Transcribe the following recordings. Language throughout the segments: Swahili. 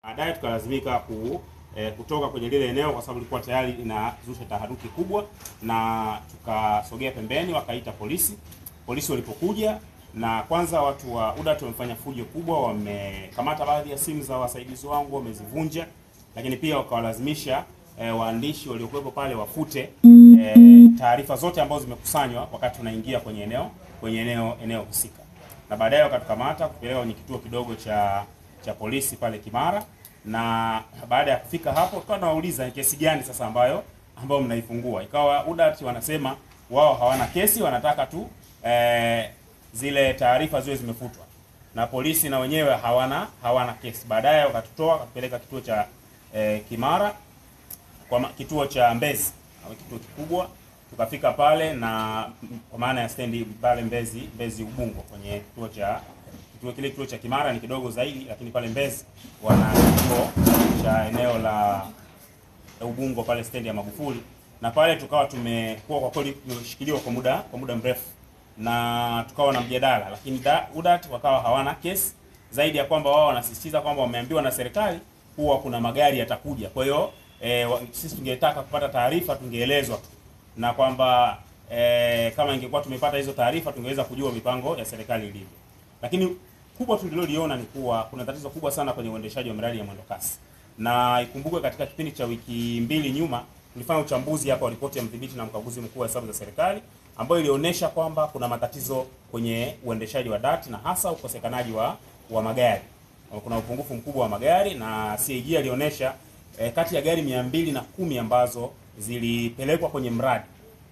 baadaye tukalazimika kutoka kwenye lile eneo kwa sababu ilikuwa tayari inazusha taharuki kubwa, na tukasogea pembeni, wakaita polisi. Polisi walipokuja, na kwanza watu wa UDART wamefanya fujo kubwa, wamekamata baadhi ya simu za wasaidizi wangu, wamezivunja, lakini pia wakawalazimisha waandishi waliokuwepo pale wafute taarifa zote ambazo zimekusanywa wakati tunaingia kwenye eneo husika. Na baadaye wakatukamata kupeleka kwenye kituo kidogo cha polisi pale Kimara, na baada ya kufika hapo tukawa tunawauliza ni kesi gani sasa ambayo mnaifungua. Ikawa UDART wanasema wao hawana kesi, wanataka tu zile taarifa ziwe zimefutwa, na polisi na wenyewe hawana kesi. Baadaye wakatutoa wakapeleka kituo cha Kimara, kwa kituo cha Mbezi, kituo kikubwa. Tukafika pale, na kwa maana ya stendi pale Mbezi Ubungo, kwenye kituo cha Kimara ni kidogo zaidi, lakini pale Mbezi wana kituo cha eneo la Ubungo pale stendi ya Magufuli. Na pale tukawa tumekuwa kwa kweli tumeshikiliwa kwa muda mrefu, na tukawa na mjadala, lakini UDART wakawa hawana kesi, zaidi ya kwamba wao wanasisitiza kwamba wameambiwa na serikali kuwa kuna magari yatakuja. Kwa hiyo sisi tungetaka kupata taarifa, tungeelezwa tu, na kwamba kama ingekuwa tumepata hizo taarifa tungeweza kujua mipango ya serikali ilivyo. Lakini kubwa tuliloliona ni kuwa kuna tatizo kubwa sana kwenye uendeshaji wa miradi ya mwendokasi. Na ikumbuke katika kipindi cha wiki 2 nyuma tulifanya uchambuzi hapa wa ripoti ya mdhibiti na mkaguzi mkuu wa hesabu za serikali, ambayo ilionyesha kwamba kuna matatizo kwenye uendeshaji wa DART, na hasa ukosekanaji wa magari. Kuna upungufu mkubwa wa magari, na CAG alionyesha kati ya gari 210 ambazo zilipelekwa kwenye mradi,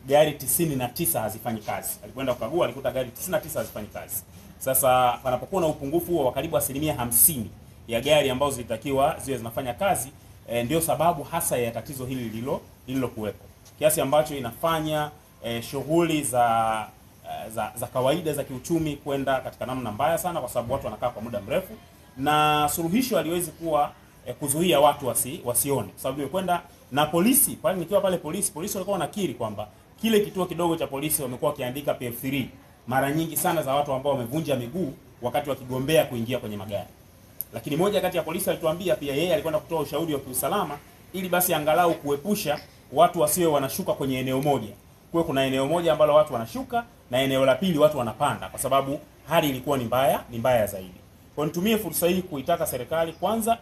gari 99 hazifanyi kazi. Alikwenda kukagua, alikuta gari 99 hazifanyi kazi. Sasa panapokuwa na upungufu huo wa karibu 50% ya gari ambazo zilitakiwa ziwe zinafanya kazi, ndio sababu hasa ya tatizo hili lililokuwepo, kiasi ambacho inafanya shughuli za kawaida za kiuchumi kwenda katika namna mbaya sana, kwa sababu watu wanakaa kwa muda mrefu, na suluhisho haliwezi kuwa kuzuia watu wasione. Kwa sababu nimekwenda na polisi pale, nikiwa pale polisi walikuwa wanakiri kwamba kile kituo kidogo cha polisi wamekuwa wakiandika PF3 mara nyingi sana za watu ambao wamevunja miguu wakati wakigombea kuingia kwenye magari. Lakini moja kati ya polisi alituambia pia yeye alikwenda kutoa ushauri wa kiusalama, ili basi angalau kuepusha watu wasiwe wanashuka kwenye eneo moja. Kwa kuna eneo moja ambalo watu wanashuka na eneo la pili watu wanapanda, kwa sababu hali ilikuwa ni mbaya zaidi. Kwa nitumie fursa hii kuitaka serikali kwanza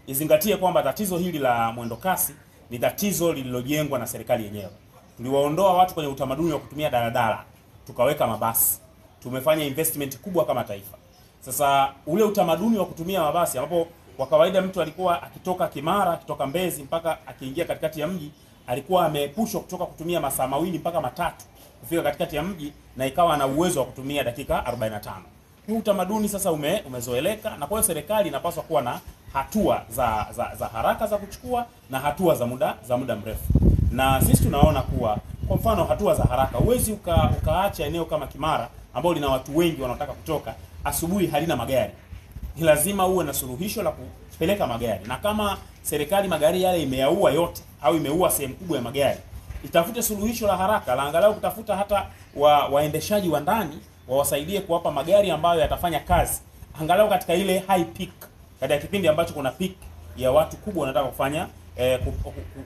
izingatie kwamba tatizo hili la mwendokasi ni tatizo lililojengwa na serikali yenyewe. Tuliwaondoa watu kwenye utamaduni wa kutumia daladala, tukaweka mabasi. Tumefanya investment kubwa kama taifa. Sasa ule utamaduni wa kutumia mabasi, ambapo kwa kawaida mtu alikuwa akitoka Kimara, akitoka Mbezi mpaka akiingia katikati ya mji, alikuwa ameepushwa kutoka kutumia masaa 2 mpaka 3 kufika katikati ya mji, na ikawa na uwezo wa kutumia dakika 45. Huu utamaduni sasa umezoeleka, na kwa hiyo serikali inapaswa kuwa na hatua za haraka za kuchukua na hatua za muda mrefu. Na sisi tunaona kuwa kwa mfano hatua za haraka, huwezi ukaacha eneo kama Kimara ambao lina watu wengi wanaotaka kutoka, asubuhi halina magari. Ni lazima uwe na suluhisho la kupeleka magari. Na kama serikali magari yale imeyaua yote au imeua sehemu kubwa ya magari, itafute suluhisho la haraka la angalau kutafuta hata waendeshaji wa ndani wawasaidie kuwapa magari ambayo yatafanya kazi angalau katika ile high peak, katika kipindi ambacho kuna peak ya watu kubwa wanataka kufanya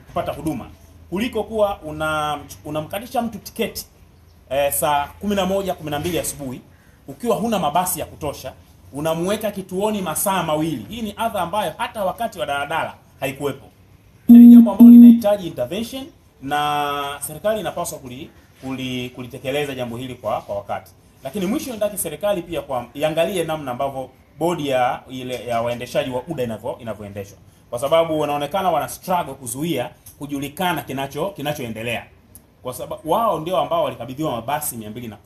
kupata huduma, kuliko kuwa unamkadisha mtu tiketi saa 11 12 asubuhi ukiwa huna mabasi ya kutosha, unamweka kituoni masaa 2. Hii ni adha ambayo hata wakati wa daladala haikuwepo. Ni jambo ambalo linahitaji intervention, na serikali inapaswa kulitekeleza jambo hili kwa wakati. Lakini mwisho ndaki serikali pia iangalie namna ambavyo bodi ya waendeshaji wa UDA inavyoendeshwa, kwa sababu wanaonekana wana struggle kuzuia kujulikana kinachoendelea, kwa sababu wao ndio ambao walikabidhiwa mabasi 210.